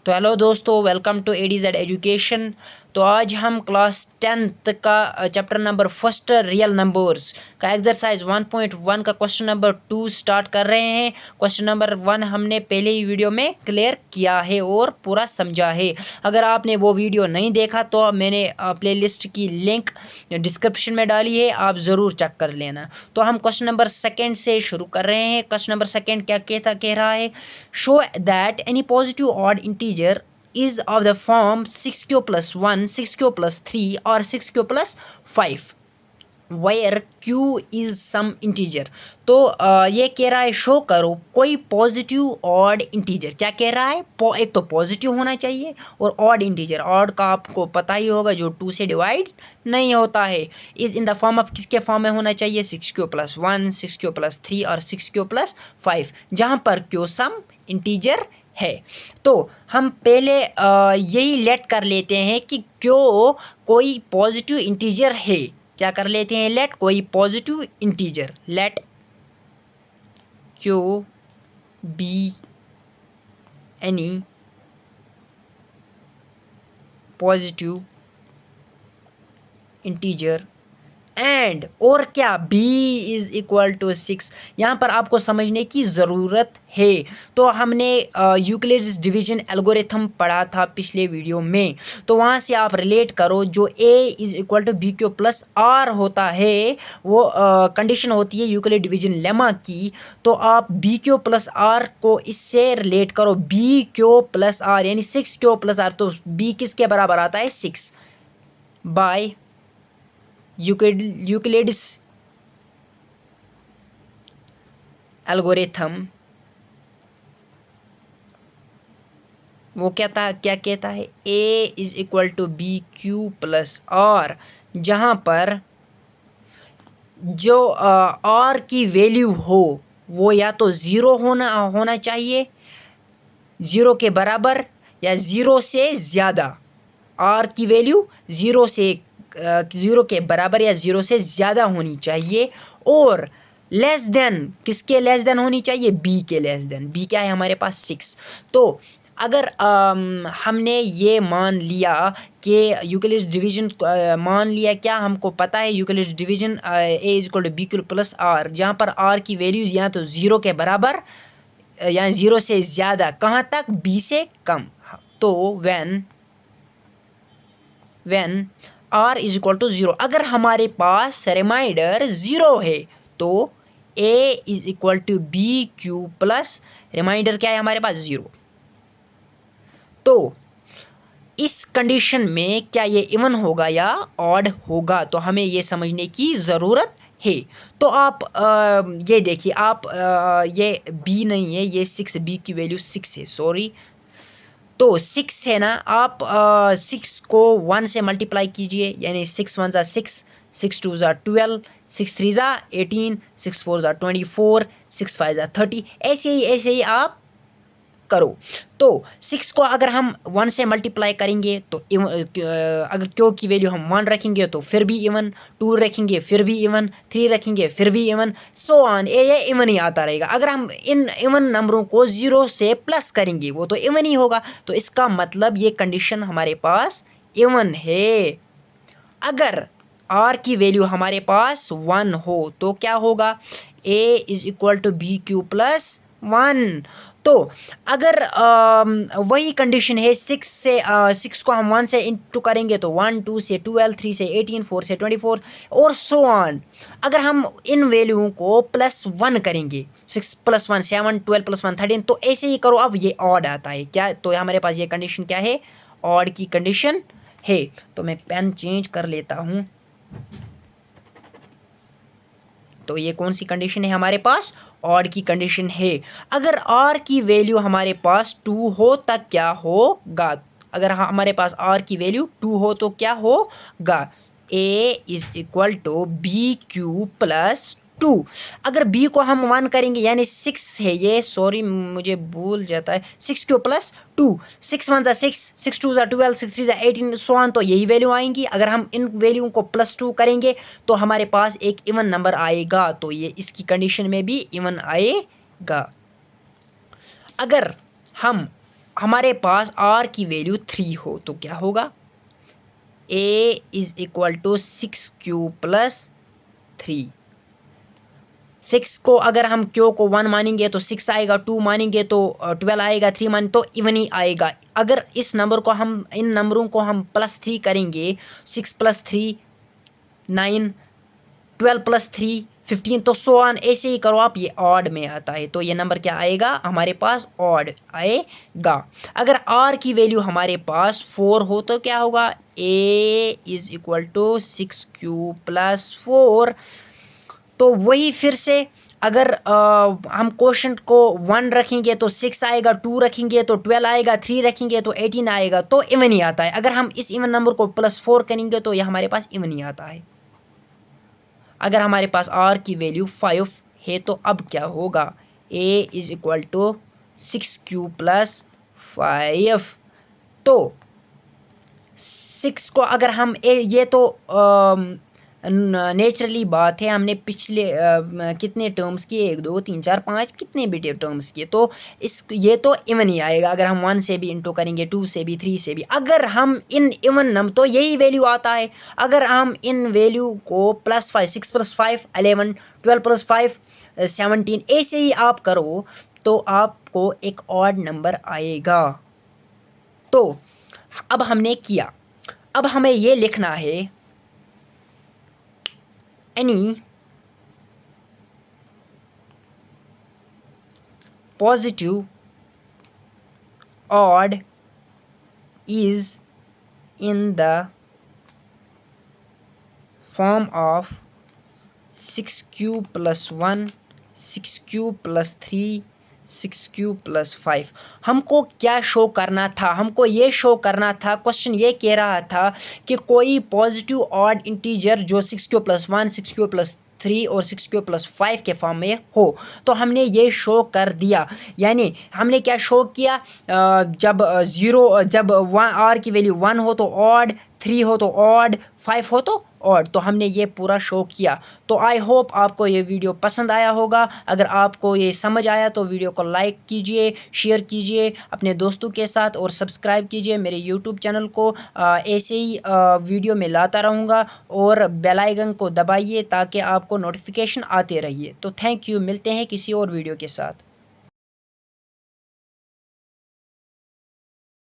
तो हेलो दोस्तों, welcome to ADZ education. तो आज हम क्लास 10th का chapter number first real numbers का एक्सरसाइज 1.1 का क्वेश्चन नंबर 2 स्टार्ट कर रहे हैं। क्वेश्चन नंबर 1 हमने पहले ही वीडियो में क्लियर किया है और पूरा समझा है। अगर आपने वो वीडियो नहीं देखा तो मैंने प्लेलिस्ट की लिंक डिस्क्रिप्शन में डाली है, आप ज़रूर चेक कर लेना। तो हम क्वेश्चन नंबर सेकेंड से शुरू कर रहे हैं। क्वेश्चन नंबर सेकेंड क्या कह रहा है, show that any positive odd integer is of the form 6q plus 1, 6q plus 3 or 6q plus 5 where q is some integer। तो ये कह रहा है शो करो कोई पॉजिटिव ऑड इंटीजर। क्या कह रहा है, एक तो पॉजिटिव होना चाहिए और ऑड इंटीजर। ऑड का आपको पता ही होगा जो 2 से डिवाइड नहीं होता है। Is in the form of किसके फॉर्म में होना चाहिए, 6q plus 1, 6q plus 3 और 6q plus 5 जहाँ पर q सम इंटीजर है। तो हम पहले यही लेट कर लेते हैं कि क्यों कोई पॉजिटिव इंटीजर है। क्या कर लेते हैं, लेट कोई positive integer, let q be any positive integer and और क्या b इज इक्वल टू 6। यहाँ पर आपको समझने की ज़रूरत है। तो हमने यूक्लिड्स डिवीजन एल्गोरिथम पढ़ा था पिछले वीडियो में, तो वहाँ से आप रिलेट करो जो a is equal to b q plus r होता है, वो कंडीशन होती है यूक्लिड डिवीजन लेमा की। तो आप बी क्यू प्लस आर को इससे रिलेट करो, बी क्यू प्लस आर यानी 6q प्लस आर। तो b किसके बराबर आता है, 6 बाय यूक्लिड्स एल्गोरिथम। वो क्या कहता है, a is equal to b q plus r, जहाँ पर जो r की वैल्यू हो वो या तो ज़ीरो होना चाहिए, ज़ीरो के बराबर या ज़ीरो से ज़्यादा। r की वैल्यू ज़ीरो के बराबर या ज़ीरो से ज़्यादा होनी चाहिए और लेस देन, किसके लेस देन होनी चाहिए, b के लेस देन। b क्या है हमारे पास, 6। तो अगर हमने ये मान लिया कि यूक्लिड डिवीजन मान लिया, क्या हमको पता है Euclid division a is equal to b q plus r, जहाँ पर r की वैल्यूज़ या तो ज़ीरो के बराबर या ज़ीरो से ज़्यादा, कहाँ तक, b से कम। तो when r is equal to 0, अगर हमारे पास रिमाइंडर 0 है तो a is equal to b q plus remainder क्या है हमारे पास, 0। तो इस कंडीशन में क्या ये इवन होगा या ऑड होगा, तो हमें ये समझने की ज़रूरत है। तो आप ये देखिए, आप ये b नहीं है, ये 6, b की वैल्यू 6 है, सॉरी। तो 6 है ना, आप 6 को 1 से मल्टीप्लाई कीजिए, यानी 6 1 ज़ा 6, 6 2 ज़ा 12, 6 3 ज़ा 18, 6 4 ज़ा 24, 6 5 ज़ा 30, ऐसे ही आप करो। तो 6 को अगर हम 1 से मल्टीप्लाई करेंगे तो अगर क्यों की वैल्यू हम 1 रखेंगे तो फिर भी इवन, 2 रखेंगे फिर भी इवन, 3 रखेंगे फिर भी इवन, सो ऑन, ये इवन ही आता रहेगा। अगर हम इन इवन नंबरों को 0 से प्लस करेंगे वो तो इवन ही होगा। तो इसका मतलब ये कंडीशन हमारे पास इवन है। अगर r की वैल्यू हमारे पास 1 हो तो क्या होगा, a is equal to b q plus 1। तो अगर वही कंडीशन है, 6 को हम 1 से इंटू करेंगे तो 1, 2 से 12, 3 से 18, 4 से 24 और सो ऑन। अगर हम इन वैल्यूओं को प्लस 1 करेंगे, 6 प्लस 1 7, 12 प्लस 1 13, तो ऐसे ही करो। अब ये ऑड आता है क्या, तो हमारे पास ये कंडीशन क्या है, ऑड की कंडीशन है। तो मैं पेन चेंज कर लेता हूँ। तो ये कौन सी कंडीशन है हमारे पास, ऑड की कंडीशन है। अगर r की वैल्यू हमारे पास 2 हो तब क्या होगा, अगर हमारे पास r की वैल्यू 2 हो तो क्या होगा, a is equal to b q plus 2। अगर b को हम 1 करेंगे यानी 6 है ये, सॉरी मुझे भूल जाता है, 6q प्लस 2, 6 1 ज़ा 6, 6 2 ज़ा 12, 6 3 ज़ा 18, सो ऑन। तो यही वैल्यू आएंगी। अगर हम इन वैल्यू को प्लस 2 करेंगे तो हमारे पास एक इवन नंबर आएगा, तो ये इसकी कंडीशन में भी इवन आएगा। अगर हम हमारे पास आर की वैल्यू 3 हो तो क्या होगा, ए इज इक्वल टू 6q+3। 6 को अगर हम क्यू को 1 मानेंगे तो 6 आएगा, 2 मानेंगे तो 12 आएगा, 3 माने तो इवन ही आएगा। अगर इस नंबर को हम, इन नंबरों को हम +3 करेंगे, 6 + 3 9, 12 + 3 15, तो सो ऑन ऐसे ही करो आप, ये ऑड में आता है। तो ये नंबर क्या आएगा हमारे पास, ऑड आएगा। अगर आर की वैल्यू हमारे पास 4 हो तो क्या होगा, ए इज इक्वल टू 6q+4। तो वही फिर से अगर हम क्वेश्चन को 1 रखेंगे तो 6 आएगा, 2 रखेंगे तो 12 आएगा, 3 रखेंगे तो 18 आएगा, तो इवन ही आता है। अगर हम इस इवन नंबर को +4 करेंगे तो यह हमारे पास इवन ही आता है। अगर हमारे पास आर की वैल्यू 5 है तो अब क्या होगा, ए इज इक्वल टू 6q+5। तो 6 को अगर हम ये तो नेचुरली बात है, हमने पिछले कितने टर्म्स किए, 1 2 3 4 5 कितने भी टर्म्स किए, तो ये तो इवन ही आएगा। अगर हम 1 से भी इंटू करेंगे, 2 से भी, 3 से भी, अगर हम इन इवन नंबर, तो यही वैल्यू आता है। अगर हम इन वैल्यू को +5, 6 + 5 11, 12 + 5 17 ऐसे ही आप करो तो आपको एक ऑड नंबर आएगा। तो अब हमने किया, अब हमें ये लिखना है, any positive odd is in the form of 6q+1, 6q+3, 6q+5। हमको क्या शो करना था, हमको ये शो करना था, क्वेश्चन ये कह रहा था कि कोई पॉजिटिव ऑड इंटीजर जो 6q+1, 6q+3 और 6q+5 के फॉर्म में हो। तो हमने ये शो कर दिया, यानी हमने क्या शो किया, जब जब आर की वैल्यू 1 हो तो ऑड, 3 हो तो ऑड, 5 हो तो ऑड। तो हमने ये पूरा शो किया। तो आई होप आपको ये वीडियो पसंद आया होगा। अगर आपको ये समझ आया तो वीडियो को लाइक कीजिए, शेयर कीजिए अपने दोस्तों के साथ और सब्सक्राइब कीजिए मेरे यूट्यूब चैनल को। ऐसे ही वीडियो में लाता रहूँगा, और बेल आइकन को दबाइए ताकि आपको नोटिफिकेशन आते रहिए। तो थैंक यू, मिलते हैं किसी और वीडियो के साथ।